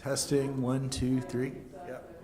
Testing, 1, 2, 3. Yep.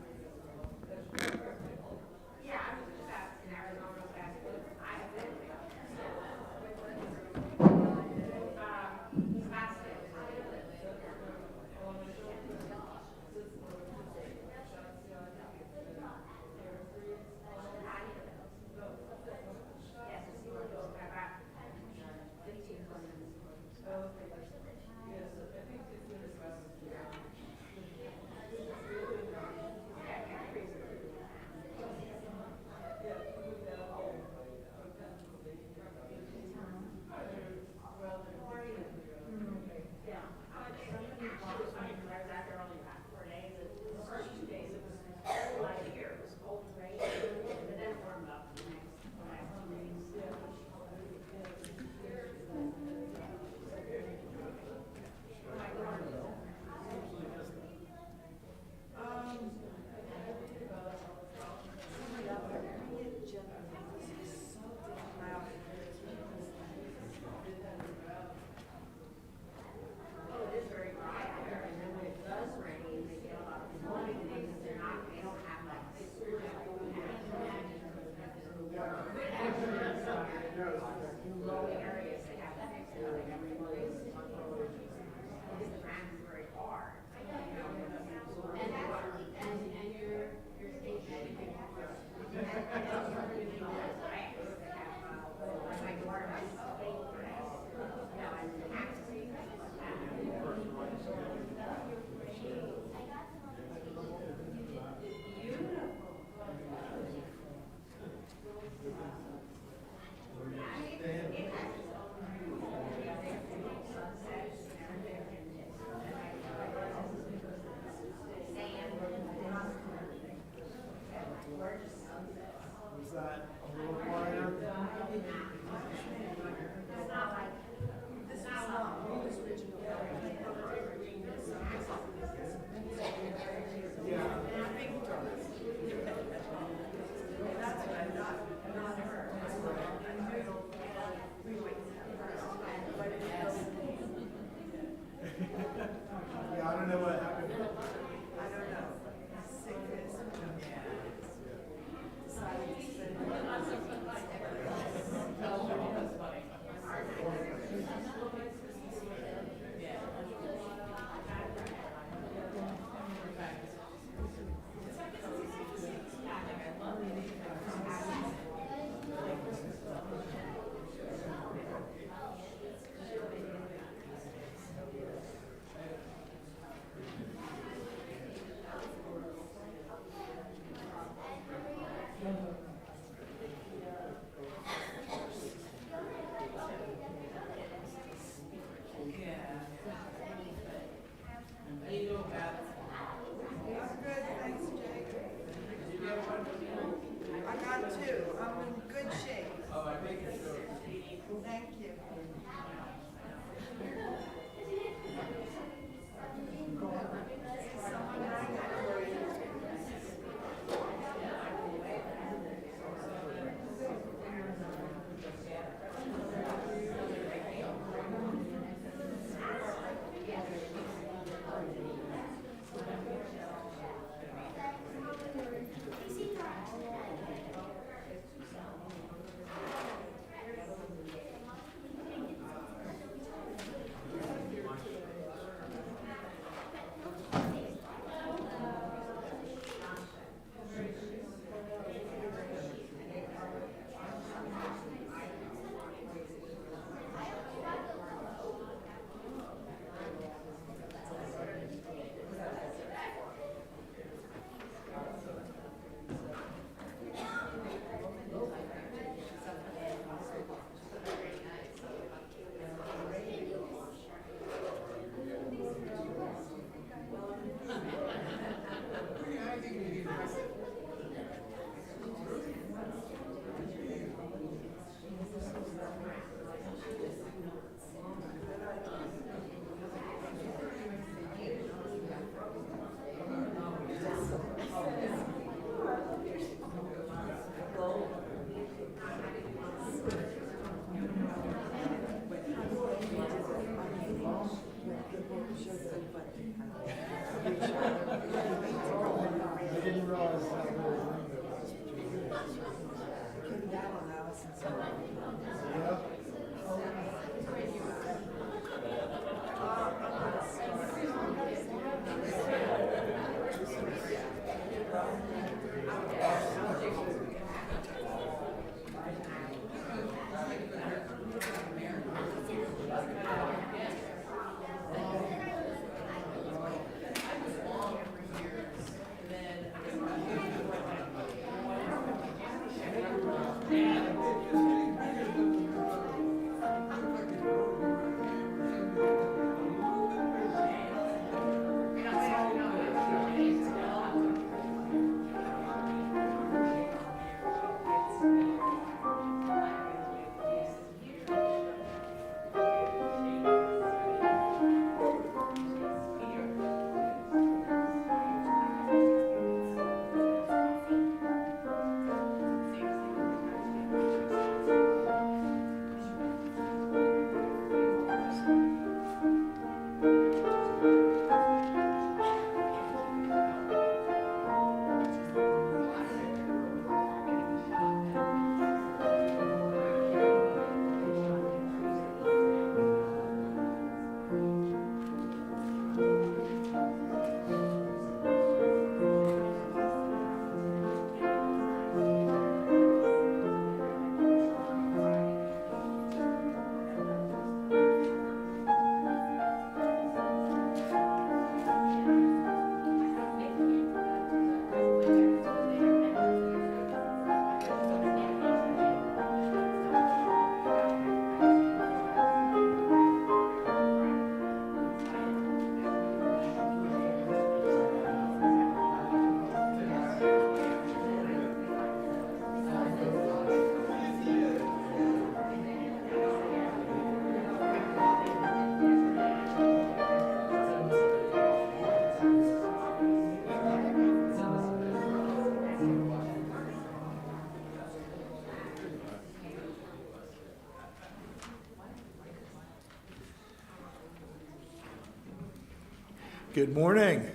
Good morning.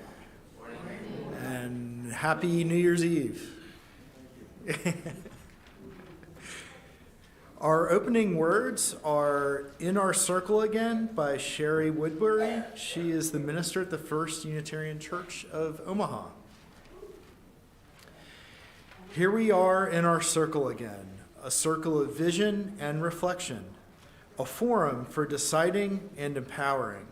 And happy New Year's Eve. Our opening words are In Our Circle Again by Sherry Woodbury. She is the minister at the First Unitarian Church of Omaha. Here we are in our circle again, a circle of vision and reflection, a forum for deciding and empowering.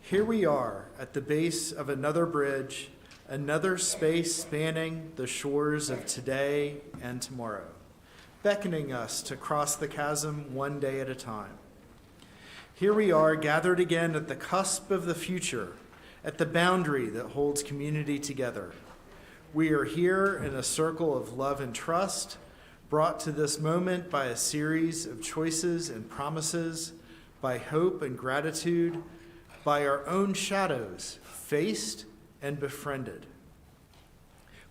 Here we are at the base of another bridge, another space spanning the shores of today and tomorrow, beckoning us to cross the chasm one day at a time. Here we are gathered again at the cusp of the future, at the boundary that holds community together. We are here in a circle of love and trust, brought to this moment by a series of choices and promises, by hope and gratitude, by our own shadows, faced and befriended.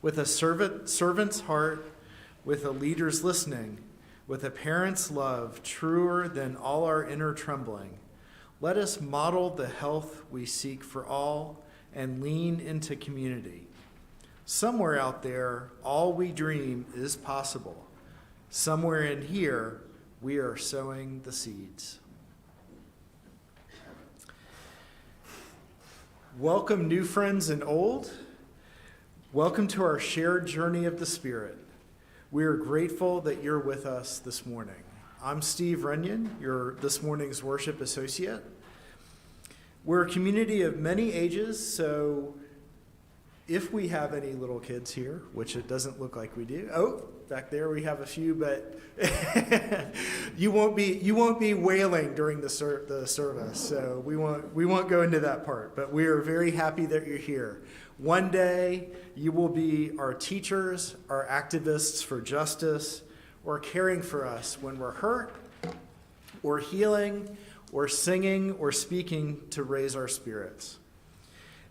With a servant's heart, with a leader's listening, with a parent's love truer than all our inner trembling, let us model the health we seek for all and lean into community. Somewhere out there, all we dream is possible. Somewhere in here, we are sowing the seeds. Welcome, new friends and old. Welcome to our shared journey of the Spirit. We are grateful that you're with us this morning. I'm Steve Runyon, your this morning's worship associate. We're a community of many ages, so if we have any little kids here, which it doesn't look like we do. Oh, back there we have a few, but you won't be wailing during the service, so we won't go into that part. But we are very happy that you're here. One day you will be our teachers, our activists for justice, or caring for us when we're hurt, or healing, or singing, or speaking to raise our spirits.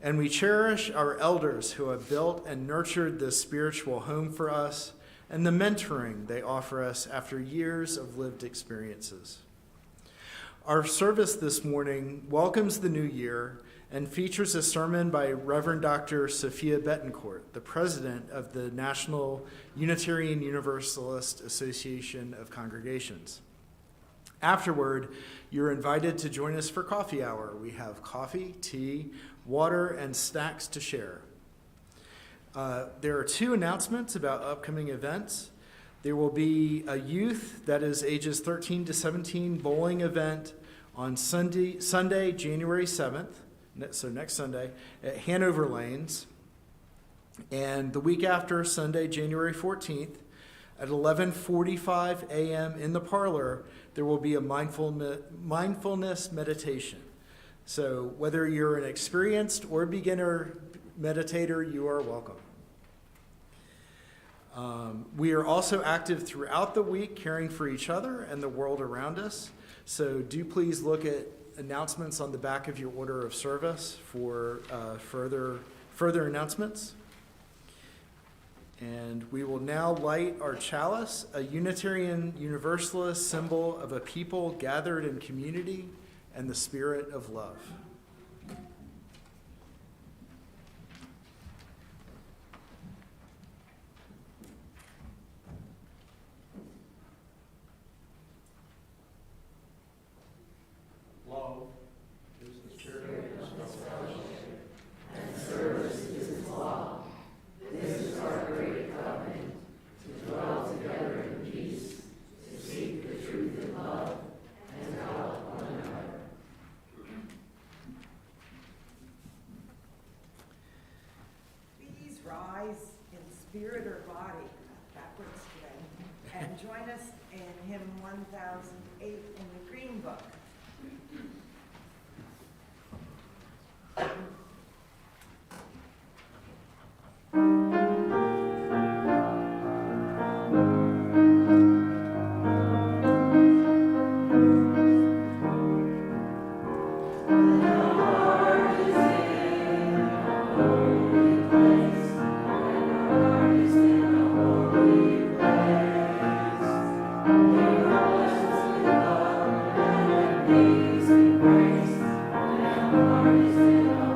And we cherish our elders who have built and nurtured this spiritual home for us and the mentoring they offer us after years of lived experiences. Our service this morning welcomes the new year and features a sermon by Reverend Dr. Sofia Betancourt, the president of the National Unitarian Universalist Association of Congregations. Afterward, you're invited to join us for coffee hour. We have coffee, tea, water, and snacks to share. There are two announcements about upcoming events. There will be a youth, that is ages 13 to 17, bowling event on Sunday, January 7th, so next Sunday, at Hanover Lanes. And the week after, Sunday, January 14th, at 11:45 a.m. in the parlor, there will be a mindfulness meditation. So whether you're an experienced or beginner meditator, you are welcome. We are also active throughout the week, caring for each other and the world around us. So do please look at announcements on the back of your order of service for further announcements. And we will now light our chalice, a Unitarian Universalist symbol of a people gathered in community and the spirit of love. Love is the spirit of fellowship, and service is its law. This is our great covenant, to dwell together in peace, to seek the truth in love, and to help one another. Please rise in spirit or body, backwards today, and join us in hymn 1008 in the Green Book. Amazing grace, and heart is in a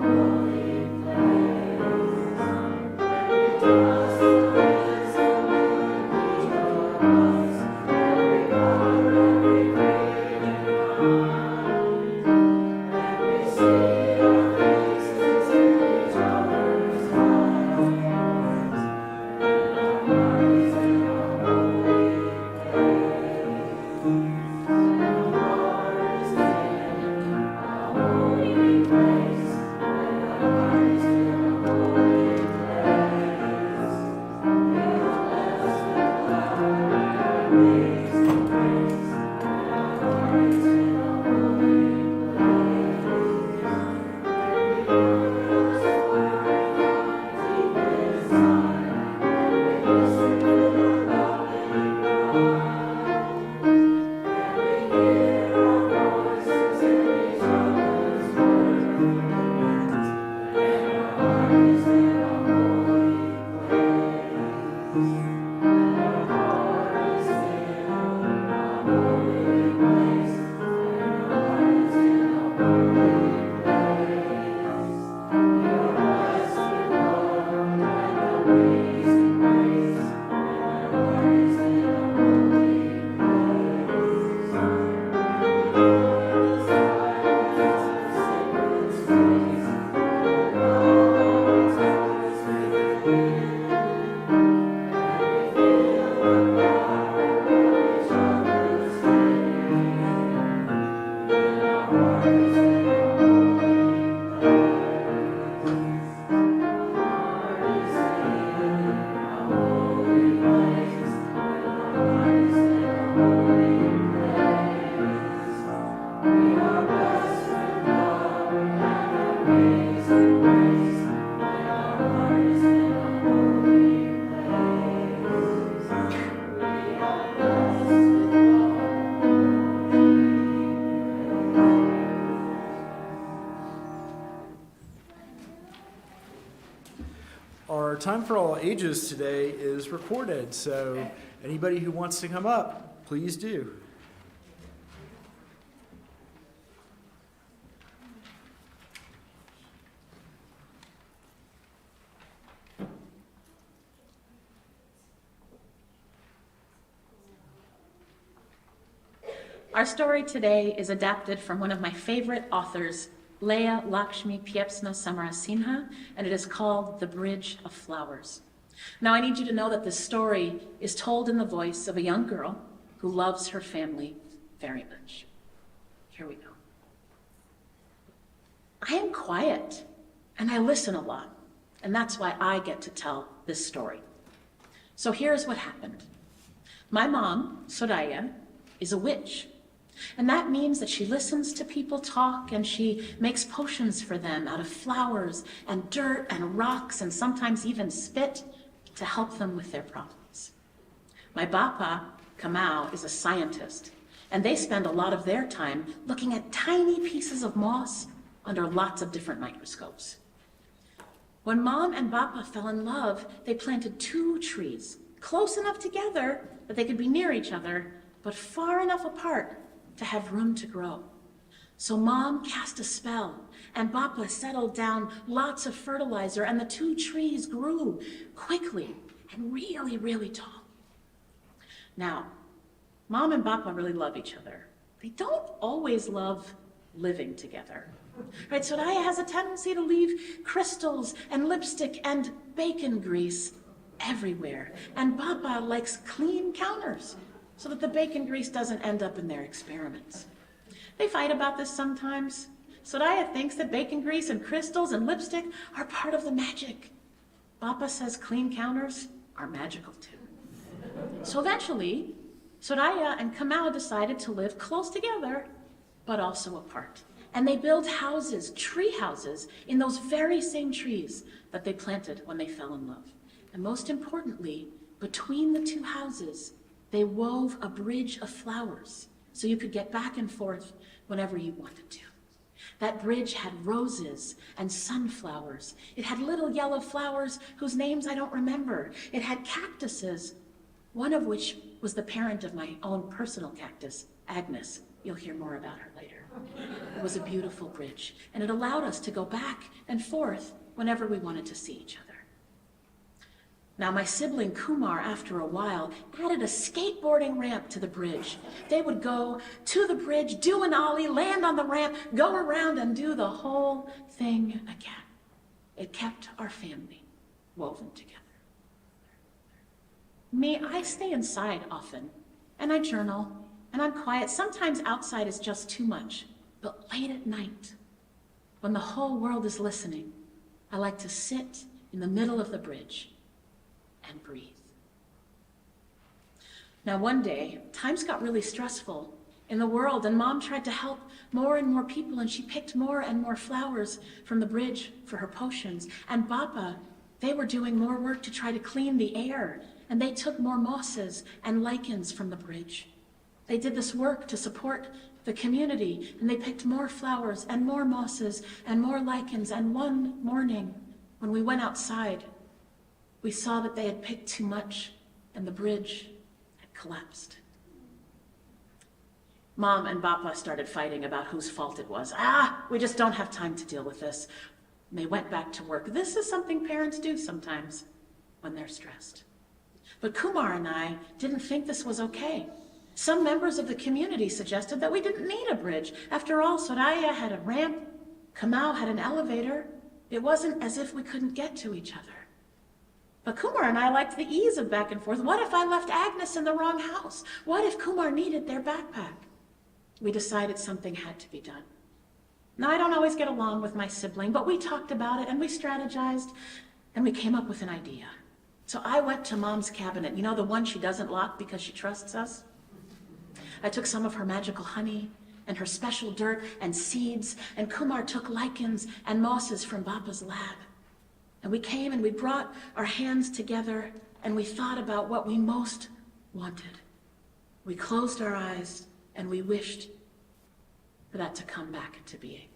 Our time for all ages today is recorded, so anybody who wants to come up, please do. Our story today is adapted from one of my favorite authors, Leah Lakshmi Piepzna Samarasinha, and it is called The Bridge of Flowers. Now I need you to know that this story is told in the voice of a young girl who loves her family very much. Here we go. I am quiet and I listen a lot, and that's why I get to tell this story. So here's what happened. My mom, Soraya, is a witch. And that means that she listens to people talk and she makes potions for them out of flowers and dirt and rocks and sometimes even spit to help them with their problems. My Bapa, Kamau, is a scientist, and they spend a lot of their time looking at tiny pieces of moss under lots of different microscopes. When Mom and Bapa fell in love, they planted 2 trees, close enough together that they could be near each other, but far enough apart to have room to grow. So Mom cast a spell, and Bapa settled down lots of fertilizer, and the 2 trees grew quickly and really, really tall. Now, Mom and Bapa really love each other. They don't always love living together. Right, Soraya has a tendency to leave crystals and lipstick and bacon grease everywhere, and Bapa likes clean counters so that the bacon grease doesn't end up in their experiments. They fight about this sometimes. Soraya thinks that bacon grease and crystals and lipstick are part of the magic. Bapa says clean counters are magical too. So eventually, Soraya and Kamau decided to live close together, but also apart. And they built houses, tree houses, in those very same trees that they planted when they fell in love. And most importantly, between the 2 houses, they wove a bridge of flowers so you could get back and forth whenever you wanted to. That bridge had roses and sunflowers. It had little yellow flowers whose names I don't remember. It had cactuses, one of which was the parent of my own personal cactus, Agnes. You'll hear more about her later. It was a beautiful bridge, and it allowed us to go back and forth whenever we wanted to see each other. Now, my sibling Kumar, after a while, added a skateboarding ramp to the bridge. They would go to the bridge, do an ollie, land on the ramp, go around and do the whole thing again. It kept our family woven together. Me, I stay inside often, and I journal, and I'm quiet. Sometimes outside is just too much, but late at night, when the whole world is listening, I like to sit in the middle of the bridge and breathe. Now one day, times got really stressful in the world, and Mom tried to help more and more people, and she picked more and more flowers from the bridge for her potions. And Bapa, they were doing more work to try to clean the air, and they took more mosses and lichens from the bridge. They did this work to support the community, and they picked more flowers and more mosses and more lichens. And one morning, when we went outside, we saw that they had picked too much, and the bridge had collapsed. Mom and Papa started fighting about whose fault it was. We just don't have time to deal with this. And they went back to work. This is something parents do sometimes when they're stressed. But Kumar and I didn't think this was okay. Some members of the community suggested that we didn't need a bridge. After all, Soraya had a ramp, Kamau had an elevator. It wasn't as if we couldn't get to each other. But Kumar and I liked the ease of back and forth. What if I left Agnes in the wrong house? What if Kumar needed their backpack? We decided something had to be done. Now, I don't always get along with my sibling, but we talked about it and we strategized and we came up with an idea. So I went to Mom's cabinet, you know, the one she doesn't lock because she trusts us? I took some of her magical honey and her special dirt and seeds, and Kumar took lichens and mosses from Bapa's lab. And we came and we brought our hands together and we thought about what we most wanted. We closed our eyes and we wished for that to come back into being.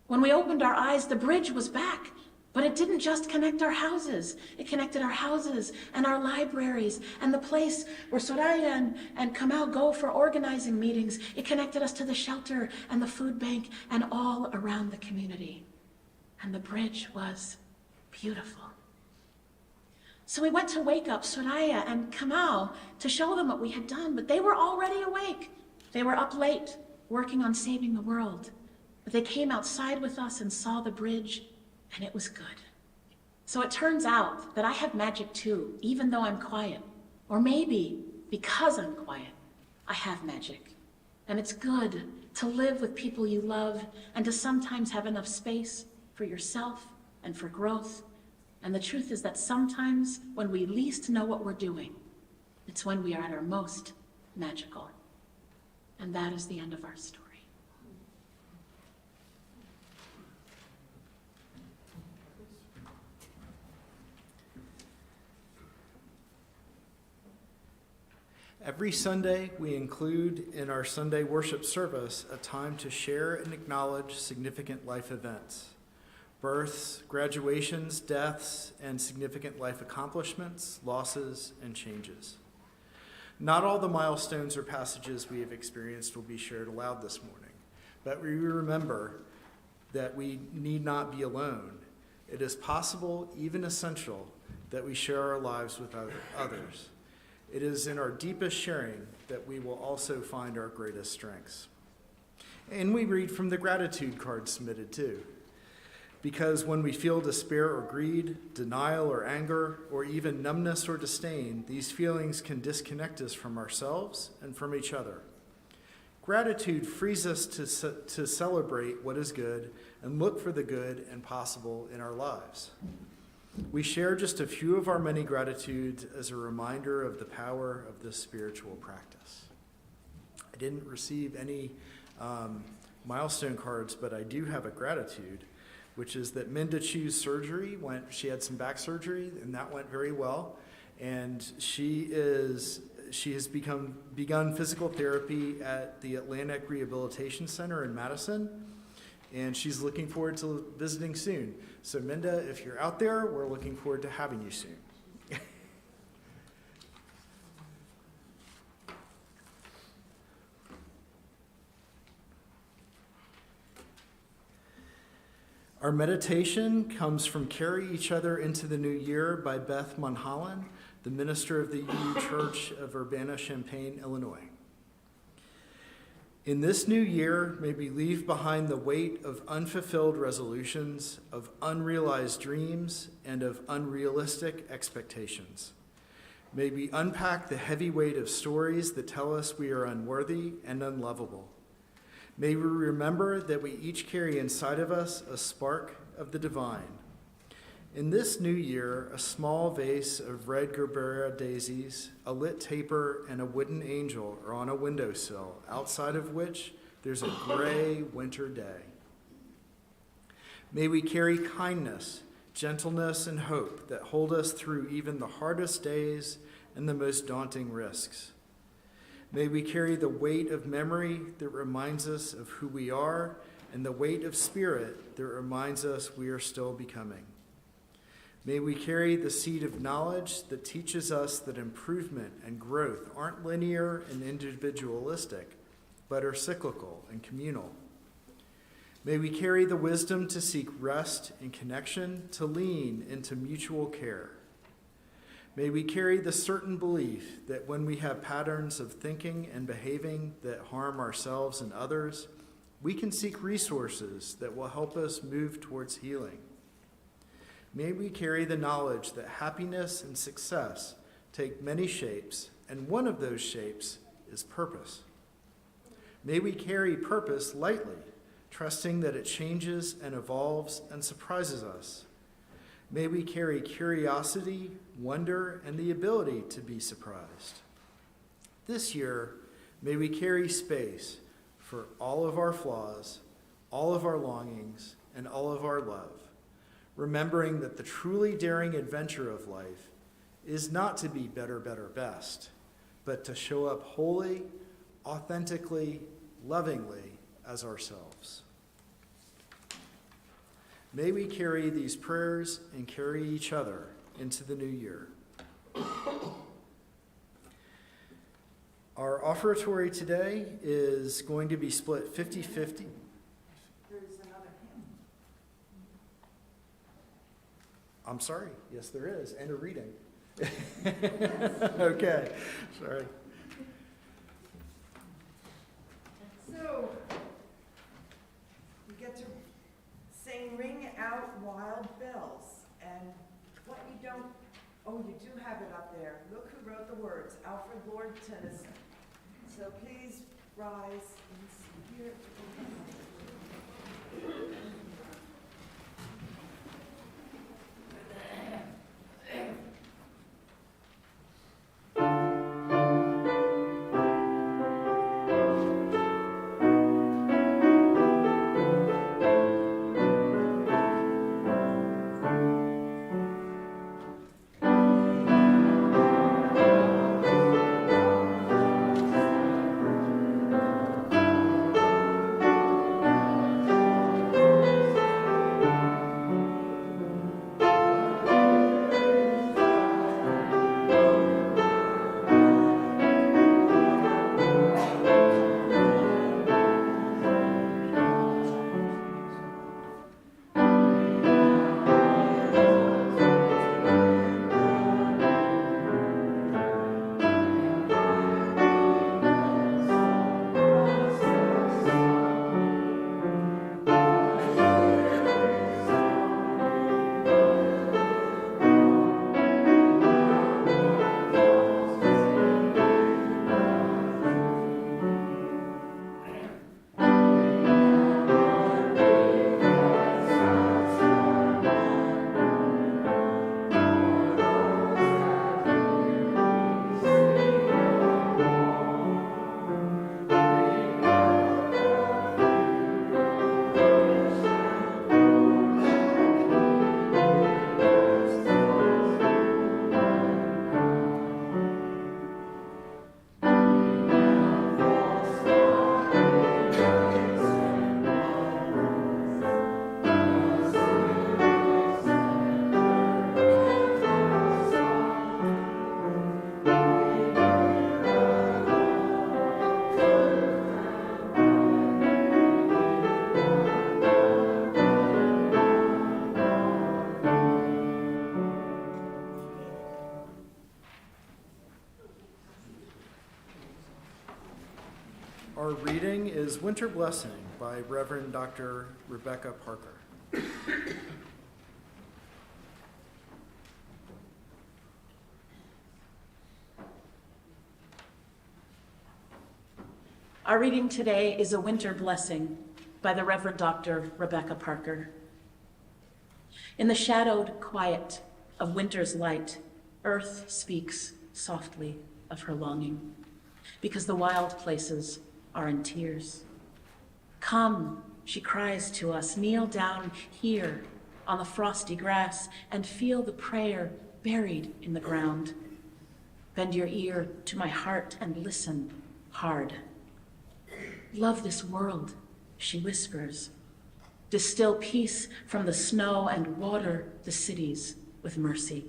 When we opened our eyes, the bridge was back, but it didn't just connect our houses. It connected our houses and our libraries and the place where Soraya and Kamau go for organizing meetings. It connected us to the shelter and the food bank and all around the community. And the bridge was beautiful. So we went to wake up Soraya and Kamau to show them what we had done, but they were already awake. They were up late, working on saving the world. But they came outside with us and saw the bridge, and it was good. So it turns out that I have magic too, even though I'm quiet. Or maybe because I'm quiet, I have magic. And it's good to live with people you love and to sometimes have enough space for yourself and for growth. And the truth is that sometimes when we least know what we're doing, it's when we are at our most magical. And that is the end of our story. Every Sunday, we include in our Sunday worship service a time to share and acknowledge significant life events. Births, graduations, deaths, and significant life accomplishments, losses, and changes. Not all the milestones or passages we have experienced will be shared aloud this morning, but we remember that we need not be alone. It is possible, even essential, that we share our lives with others. It is in our deepest sharing that we will also find our greatest strengths. And we read from the gratitude card submitted too. Because when we feel despair or greed, denial or anger, or even numbness or disdain, these feelings can disconnect us from ourselves and from each other. Gratitude frees us to celebrate what is good and look for the good and possible in our lives. We share just a few of our many gratitudes as a reminder of the power of this spiritual practice. I didn't receive any milestone cards, but I do have a gratitude, which is that Minda Chu's surgery she had some back surgery, and that went very well. And she has begun physical therapy at the Atlantic Rehabilitation Center in Madison, and she's looking forward to visiting soon. So Minda, if you're out there, we're looking forward to having you soon. Our meditation comes from Carry Each Other into the New Year by Beth Munholland, the minister of the UU Church of Urbana-Champaign, Illinois. In this new year, may we leave behind the weight of unfulfilled resolutions, of unrealized dreams, and of unrealistic expectations. May we unpack the heavy weight of stories that tell us we are unworthy and unlovable. May we remember that we each carry inside of us a spark of the divine. In this new year, a small vase of red gerbera daisies, a lit taper, and a wooden angel are on a windowsill, outside of which there's a gray winter day. May we carry kindness, gentleness, and hope that hold us through even the hardest days and the most daunting risks. May we carry the weight of memory that reminds us of who we are and the weight of spirit that reminds us we are still becoming. May we carry the seed of knowledge that teaches us that improvement and growth aren't linear and individualistic, but are cyclical and communal. May we carry the wisdom to seek rest and connection, to lean into mutual care. May we carry the certain belief that when we have patterns of thinking and behaving that harm ourselves and others, we can seek resources that will help us move towards healing. May we carry the knowledge that happiness and success take many shapes, and one of those shapes is purpose. May we carry purpose lightly, trusting that it changes and evolves and surprises us. May we carry curiosity, wonder, and the ability to be surprised. This year, may we carry space for all of our flaws, all of our longings, and all of our love, remembering that the truly daring adventure of life is not to be better, better, best, but to show up wholly, authentically, lovingly as ourselves. May we carry these prayers and carry each other into the new year. Our offertory today is going to be split 50-50. There's another hymn. I'm sorry. Yes, there is. And a reading. Okay. Sorry. So, you get to sing Ring Out Wild Bells, and what you don't, oh, you do have it up there. Look who wrote the words, Alfred Lord Tennyson. So please rise in spirit. Our reading is Winter Blessing by Reverend Dr. Rebecca Parker. Our reading today is A Winter Blessing by the Reverend Dr. Rebecca Parker. In the shadowed quiet of winter's light, earth speaks softly of her longing, because the wild places are in tears. Come, she cries to us, kneel down here on the frosty grass and feel the prayer buried in the ground. Bend your ear to my heart and listen hard. Love this world, she whispers. Distill peace from the snow and water the cities with mercy.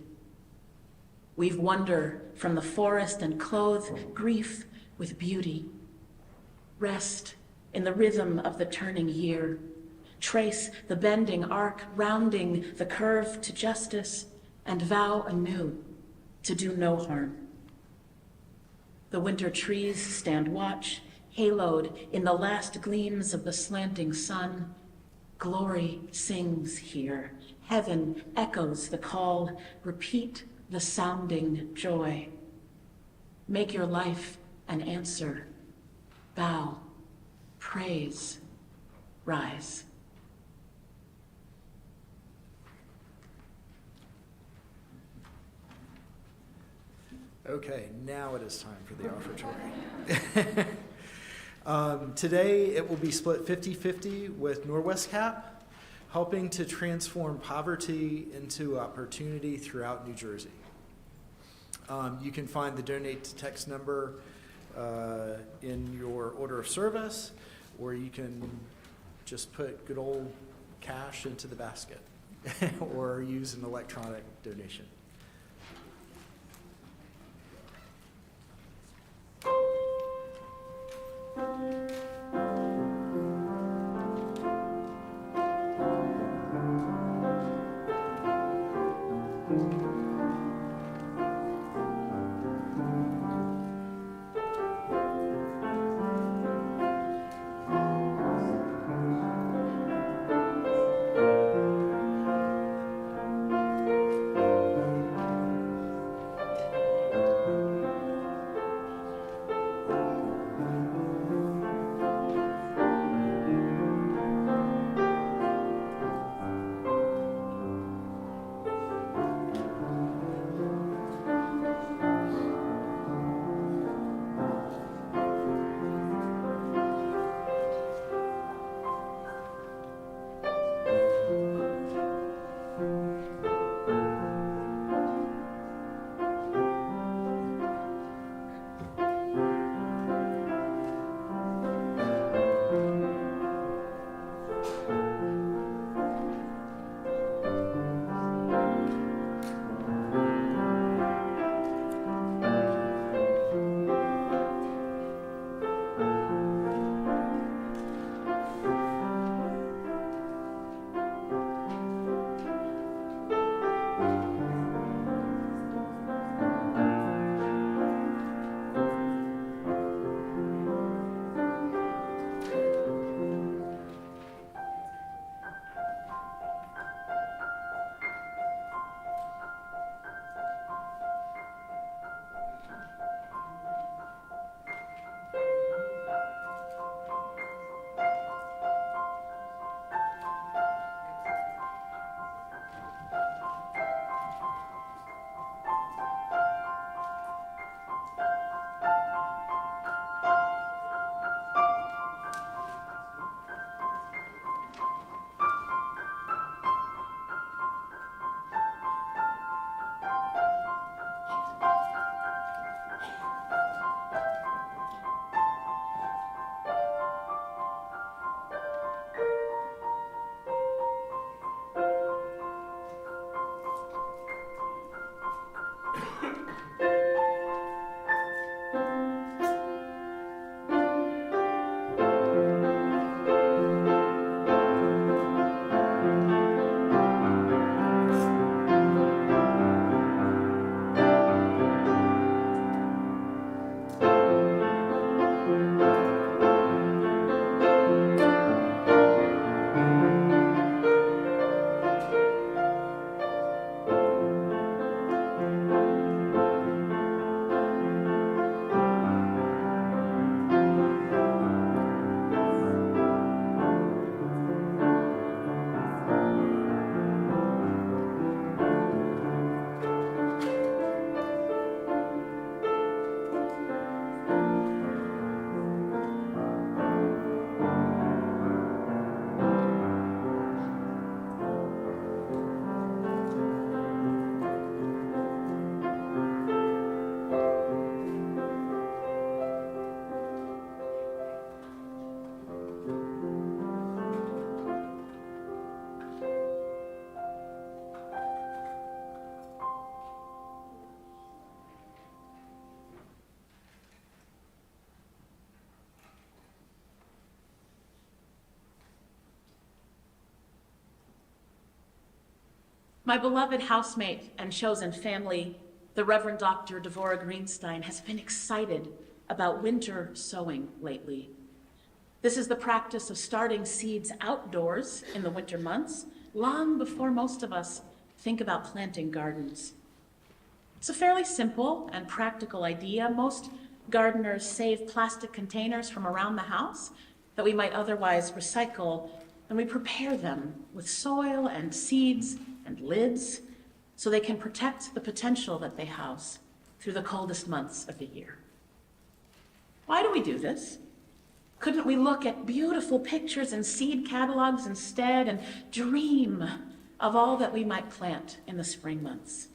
Weave wonder from the forest and clothe grief with beauty. Rest in the rhythm of the turning year. Trace the bending arc, rounding the curve to justice, and vow anew to do no harm. The winter trees stand watch, haloed in the last gleams of the slanting sun. Glory sings here. Heaven echoes the call. Repeat the sounding joy. Make your life an answer. Bow, praise, rise. Okay, now it is time for the offertory. Today it will be split 50-50 with NORWESCAP, helping to transform poverty into opportunity throughout New Jersey. You can find the donate to text number in your order of service, or you can just put good old cash into the basket or use an electronic donation. My beloved housemate and chosen family, the Reverend Dr. Devorah Greenstein, has been excited about winter sowing lately. This is the practice of starting seeds outdoors in the winter months, long before most of us think about planting gardens. It's a fairly simple and practical idea. Most gardeners save plastic containers from around the house that we might otherwise recycle, and we prepare them with soil and seeds and lids so they can protect the potential that they house through the coldest months of the year. Why do we do this? Couldn't we look at beautiful pictures and seed catalogs instead and dream of all that we might plant in the spring months?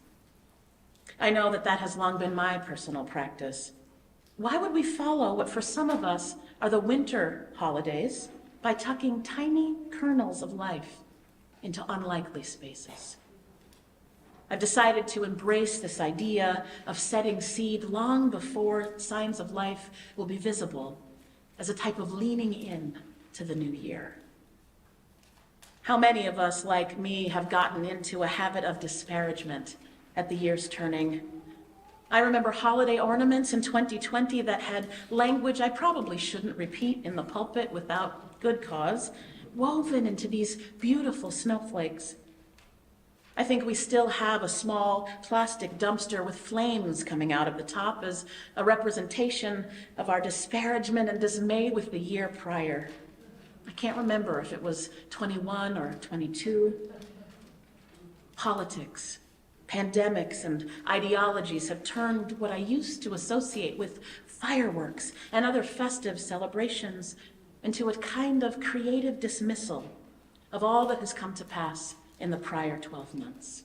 I know that has long been my personal practice. Why would we follow what for some of us are the winter holidays by tucking tiny kernels of life into unlikely spaces? I've decided to embrace this idea of setting seed long before signs of life will be visible as a type of leaning in to the new year. How many of us, like me, have gotten into a habit of disparagement at the year's turning? I remember holiday ornaments in 2020 that had language I probably shouldn't repeat in the pulpit without good cause, woven into these beautiful snowflakes. I think we still have a small plastic dumpster with flames coming out of the top as a representation of our disparagement and dismay with the year prior. I can't remember if it was 21 or 22. Politics, pandemics, and ideologies have turned what I used to associate with fireworks and other festive celebrations into a kind of creative dismissal of all that has come to pass in the prior 12 months.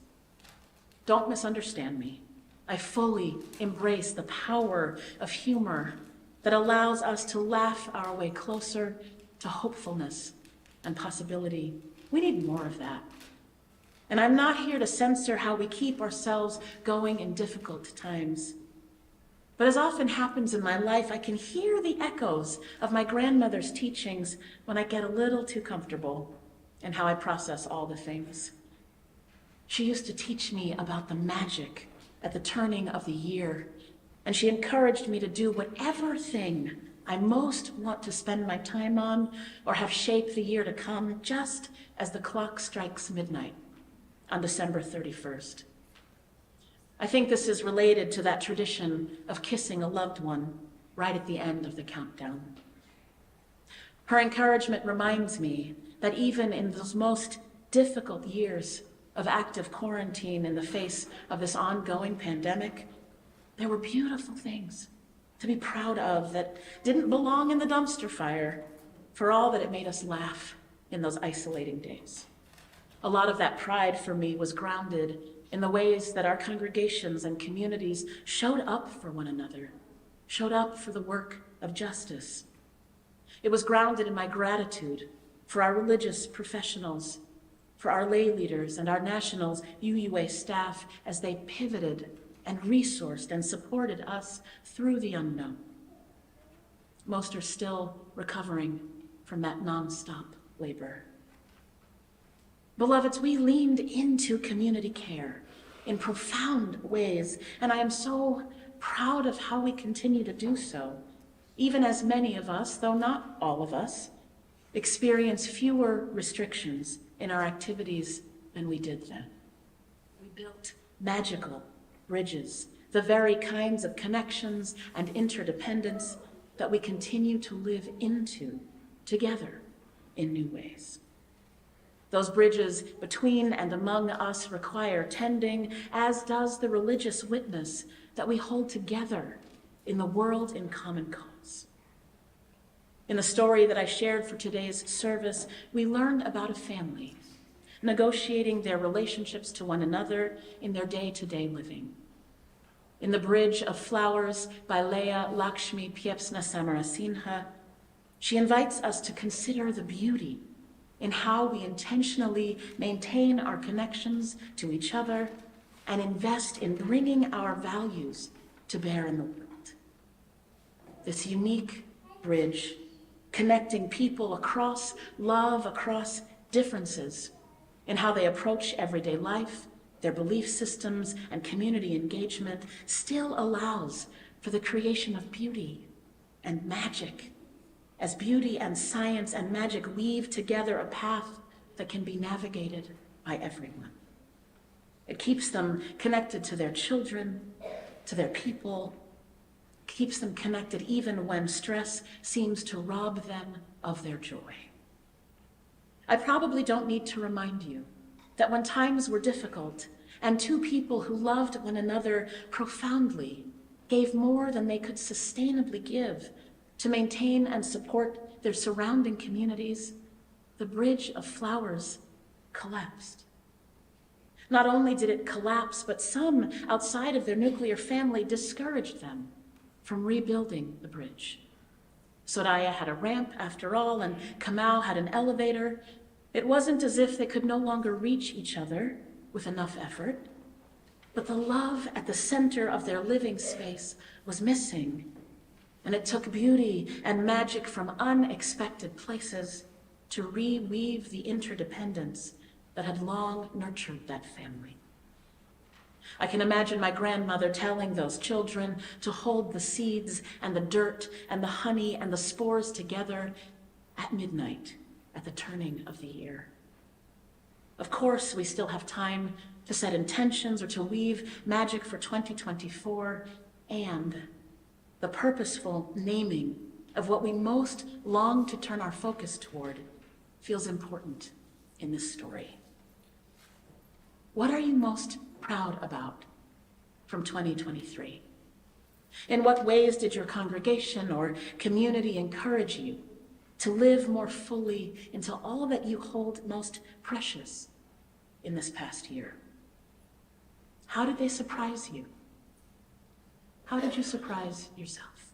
Don't misunderstand me. I fully embrace the power of humor that allows us to laugh our way closer to hopefulness and possibility. We need more of that. And I'm not here to censor how we keep ourselves going in difficult times. But as often happens in my life, I can hear the echoes of my grandmother's teachings when I get a little too comfortable in how I process all the things. She used to teach me about the magic at the turning of the year, and she encouraged me to do whatever thing I most want to spend my time on or have shaped the year to come, just as the clock strikes midnight on December 31st. I think this is related to that tradition of kissing a loved one right at the end of the countdown. Her encouragement reminds me that even in those most difficult years of active quarantine in the face of this ongoing pandemic, there were beautiful things to be proud of that didn't belong in the dumpster fire, for all that it made us laugh in those isolating days. A lot of that pride for me was grounded in the ways that our congregations and communities showed up for one another, showed up for the work of justice. It was grounded in my gratitude for our religious professionals, for our lay leaders and our national UUA staff as they pivoted and resourced and supported us through the unknown. Most are still recovering from that nonstop labor. Beloveds, we leaned into community care in profound ways, and I am so proud of how we continue to do so, even as many of us, though not all of us, experience fewer restrictions in our activities than we did then. We built magical bridges, the very kinds of connections and interdependence that we continue to live into together in new ways. Those bridges between and among us require tending, as does the religious witness that we hold together in the world in common cause. In the story that I shared for today's service, we learned about a family negotiating their relationships to one another in their day-to-day living. In The Bridge of Flowers by Leah Lakshmi Piepsna Samarasinha, she invites us to consider the beauty in how we intentionally maintain our connections to each other and invest in bringing our values to bear in the world. This unique bridge connecting people across love, across differences in how they approach everyday life Their belief systems and community engagement still allows for the creation of beauty and magic, as beauty and science and magic weave together a path that can be navigated by everyone. It keeps them connected to their children, to their people, keeps them connected even when stress seems to rob them of their joy. I probably don't need to remind you that when times were difficult and two people who loved one another profoundly gave more than they could sustainably give to maintain and support their surrounding communities, the bridge of flowers collapsed. Not only did it collapse, but some outside of their nuclear family discouraged them from rebuilding the bridge. Soraya had a ramp after all, and Kamau had an elevator. It wasn't as if they could no longer reach each other with enough effort, but the love at the center of their living space was missing, and it took beauty and magic from unexpected places to reweave the interdependence that had long nurtured that family. I can imagine my grandmother telling those children to hold the seeds and the dirt and the honey and the spores together at midnight at the turning of the year. Of course, we still have time to set intentions or to weave magic for 2024, and the purposeful naming of what we most long to turn our focus toward feels important in this story. What are you most proud about from 2023? In what ways did your congregation or community encourage you to live more fully into all that you hold most precious in this past year? How did they surprise you? How did you surprise yourself?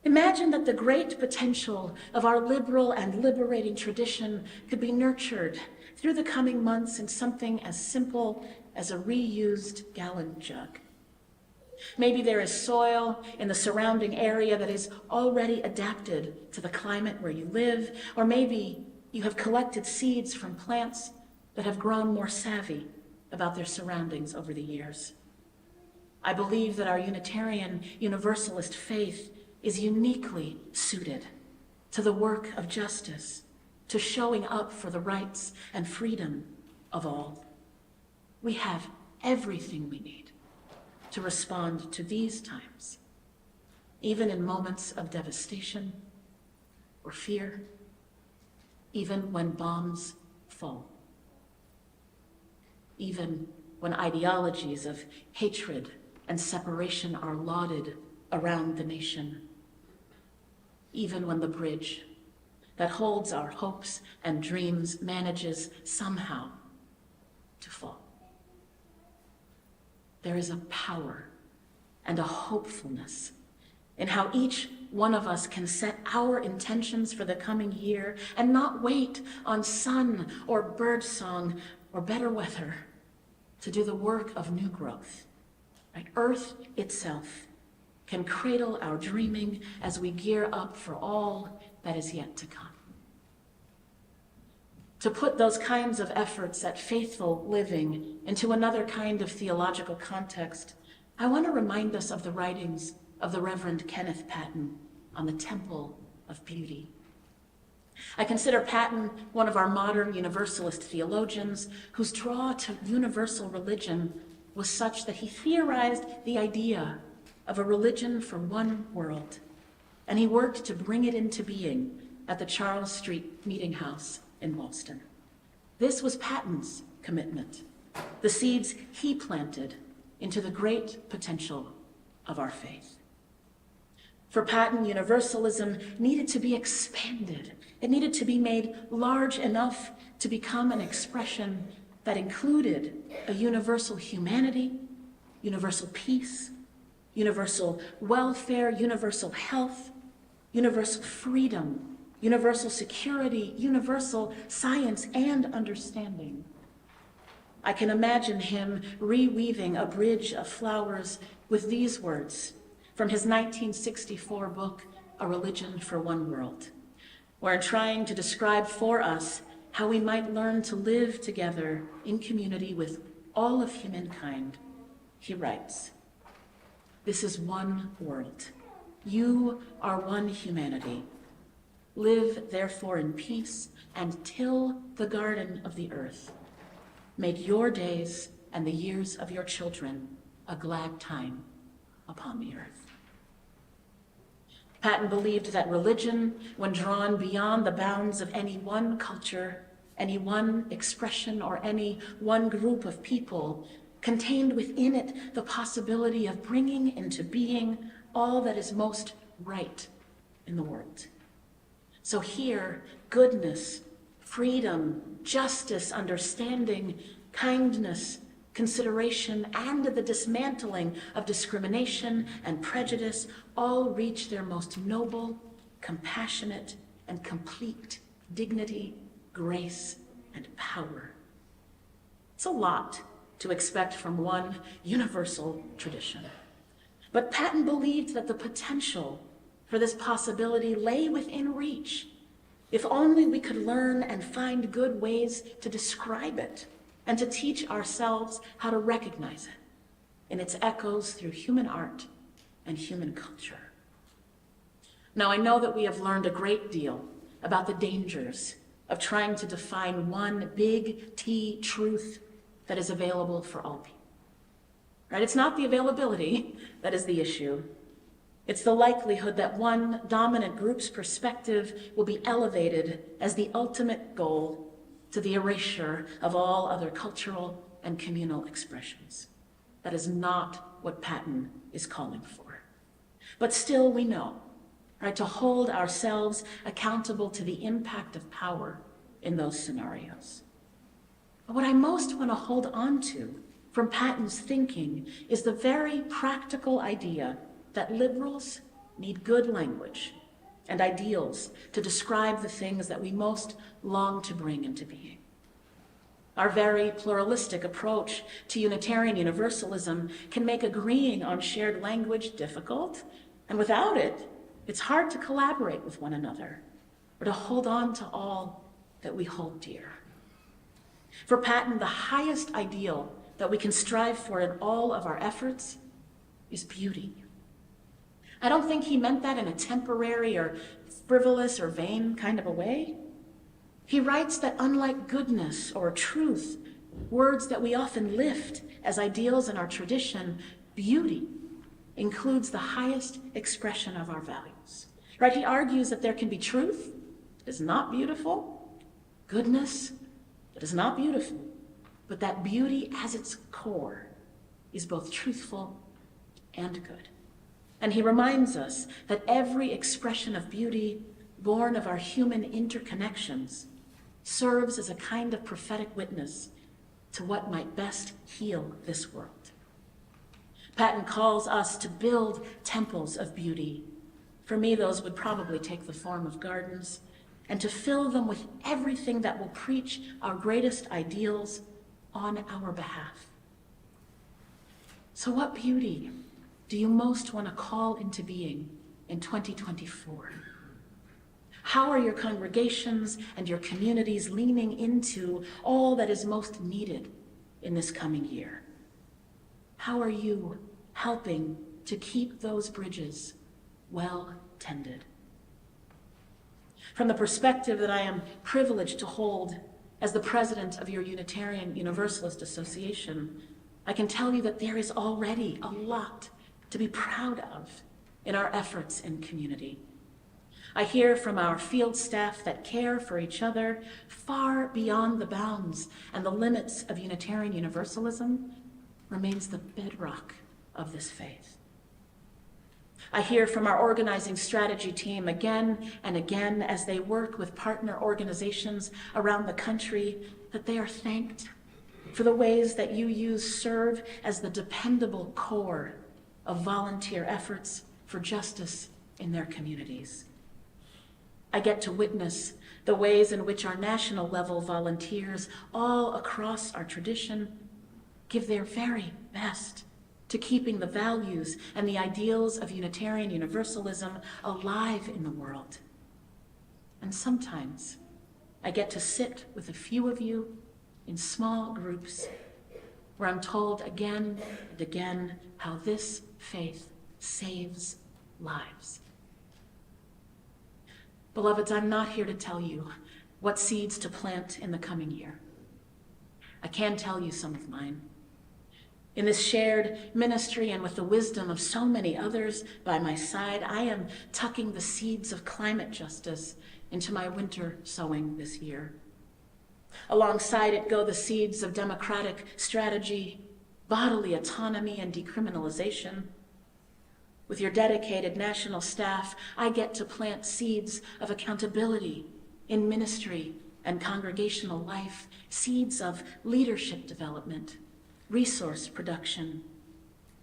Imagine that the great potential of our liberal and liberating tradition could be nurtured through the coming months in something as simple as a reused gallon jug. Maybe there is soil in the surrounding area that is already adapted to the climate where you live, or maybe you have collected seeds from plants that have grown more savvy about their surroundings over the years. I believe that our Unitarian Universalist faith is uniquely suited to the work of justice, to showing up for the rights and freedom of all. We have everything we need to respond to these times, even in moments of devastation or fear, even when bombs fall, even when ideologies of hatred and separation are lauded around the nation, even when the bridge that holds our hopes and dreams manages somehow to fall. There is a power and a hopefulness in how each one of us can set our intentions for the coming year and not wait on sun or bird song or better weather to do the work of new growth. Right? Earth itself can cradle our dreaming as we gear up for all that is yet to come. To put those kinds of efforts at faithful living into another kind of theological context, I want to remind us of the writings of the Reverend Kenneth Patton on the Temple of Beauty. I consider Patton one of our modern Universalist theologians whose draw to universal religion was such that he theorized the idea of a religion for one world, and he worked to bring it into being at the Charles Street Meeting House in Boston. This was Patton's commitment, the seeds he planted into the great potential of our faith. For Patton, universalism needed to be expanded. It needed to be made large enough to become an expression that included a universal humanity, universal peace, universal welfare, universal health, universal freedom, universal security, universal science and understanding. I can imagine him reweaving a bridge of flowers with these words from his 1964 book, A Religion for One World, where in trying to describe for us how we might learn to live together in community with all of humankind, he writes, "This is one world. You are one humanity. Live therefore in peace and till the garden of the earth. Make your days and the years of your children a glad time upon the earth." Patton believed that religion, when drawn beyond the bounds of any one culture, any one expression, or any one group of people, contained within it the possibility of bringing into being all that is most right in the world. So here, goodness, freedom, justice, understanding, kindness, consideration, and the dismantling of discrimination and prejudice all reach their most noble, compassionate, and complete dignity, grace, and power. It's a lot to expect from one universal tradition. But Patton believed that the potential for this possibility lay within reach, if only we could learn and find good ways to describe it and to teach ourselves how to recognize it in its echoes through human art and human culture. Now, I know that we have learned a great deal about the dangers of trying to define one big T truth that is available for all people. Right? It's not the availability that is the issue. It's the likelihood that one dominant group's perspective will be elevated as the ultimate goal to the erasure of all other cultural and communal expressions. That is not what Patton is calling for. But still we know, right, to hold ourselves accountable to the impact of power in those scenarios. But what I most want to hold on to from Patton's thinking is the very practical idea that liberals need good language and ideals to describe the things that we most long to bring into being. Our very pluralistic approach to Unitarian Universalism can make agreeing on shared language difficult, and without it, it's hard to collaborate with one another or to hold on to all that we hold dear. For Patton, the highest ideal that we can strive for in all of our efforts is beauty. I don't think he meant that in a temporary or frivolous or vain kind of a way. He writes that unlike goodness or truth, words that we often lift as ideals in our tradition, beauty includes the highest expression of our values. Right? He argues that there can be truth that is not beautiful, goodness that is not beautiful, but that beauty as its core is both truthful and good. And he reminds us that every expression of beauty born of our human interconnections serves as a kind of prophetic witness to what might best heal this world. Patton calls us to build temples of beauty. For me, those would probably take the form of gardens, and to fill them with everything that will preach our greatest ideals on our behalf. So what beauty do you most want to call into being in 2024? How are your congregations and your communities leaning into all that is most needed in this coming year? How are you helping to keep those bridges well tended? From the perspective that I am privileged to hold as the president of your Unitarian Universalist Association, I can tell you that there is already a lot to be proud of in our efforts in community. I hear from our field staff that care for each other far beyond the bounds and the limits of Unitarian Universalism remains the bedrock of this faith. I hear from our organizing strategy team again and again as they work with partner organizations around the country that they are thanked for the ways that you serve as the dependable core of volunteer efforts for justice in their communities. I get to witness the ways in which our national level volunteers all across our tradition give their very best to keeping the values and the ideals of Unitarian Universalism alive in the world. And sometimes I get to sit with a few of you in small groups where I'm told again and again how this faith saves lives. Beloveds, I'm not here to tell you what seeds to plant in the coming year. I can tell you some of mine. In this shared ministry and with the wisdom of so many others by my side, I am tucking the seeds of climate justice into my winter sowing this year. Alongside it go the seeds of democratic strategy, bodily autonomy, and decriminalization. With your dedicated national staff, I get to plant seeds of accountability in ministry and congregational life, seeds of leadership development, resource production,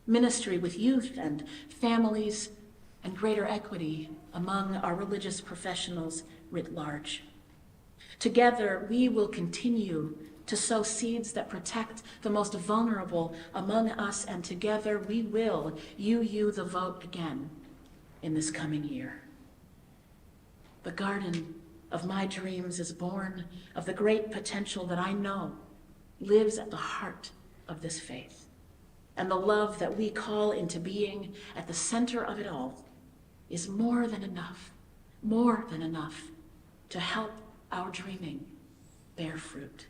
ministry with youth and families, and greater equity among our religious professionals writ large. Together, we will continue to sow seeds that protect the most vulnerable among us, and together we will you the vote again in this coming year. The garden of my dreams is born of the great potential that I know lives at the heart of this faith, and the love that we call into being at the center of it all is more than enough to help our dreaming bear fruit.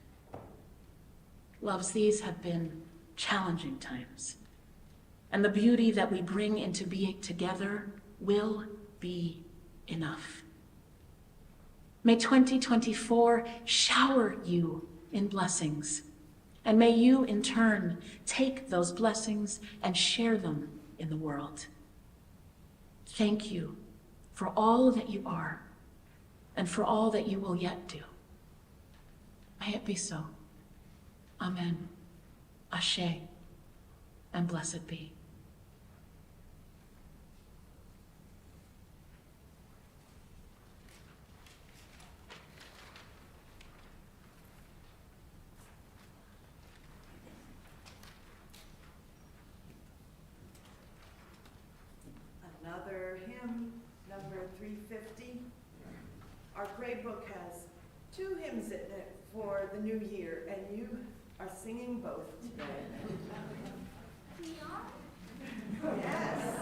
Loves, these have been challenging times, and the beauty that we bring into being together will be enough. May 2024 shower you in blessings, and may you in turn take those blessings and share them in the world. Thank you for all that you are and for all that you will yet do. May it be so. Amen. Ashe, and blessed be. Another hymn, number 350. Our grade book has 2 hymns in it for the new year, and you are singing both today. We are? Yes.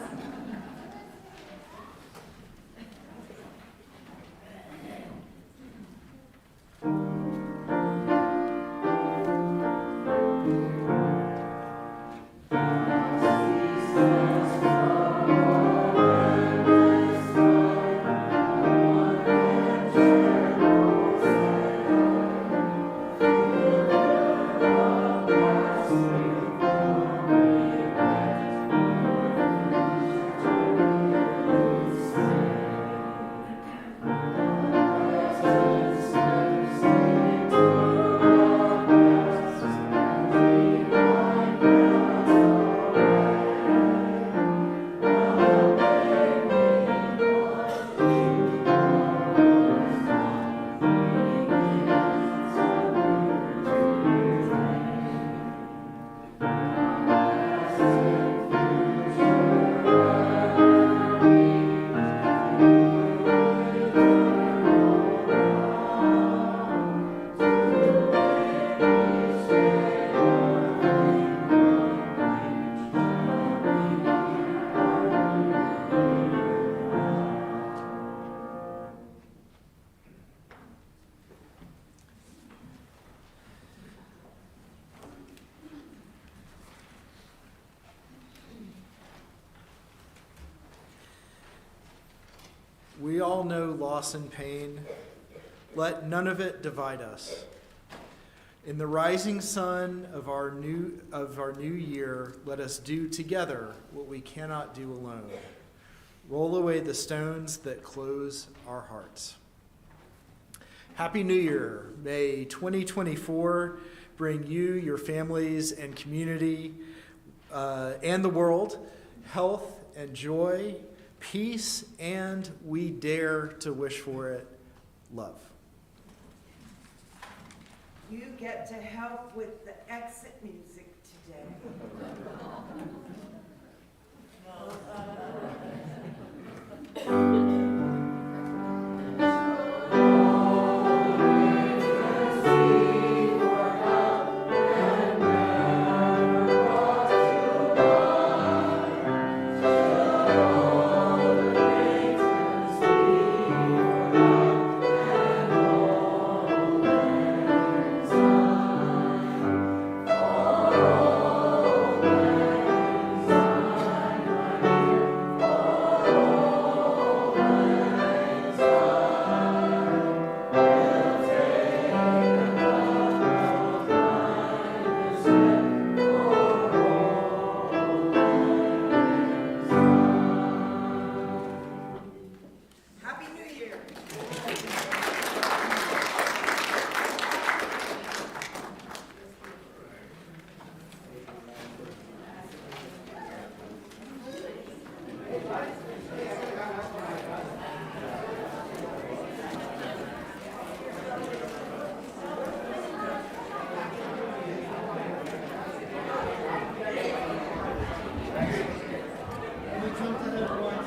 We all know loss and pain. Let none of it divide us. In the rising sun of our new year, let us do together what we cannot do alone. Roll away the stones that close our hearts. Happy New Year. May 2024 bring you, your families, and community, and the world, health and joy, peace, and we dare to wish for it, love. You get to help with the exit music today. one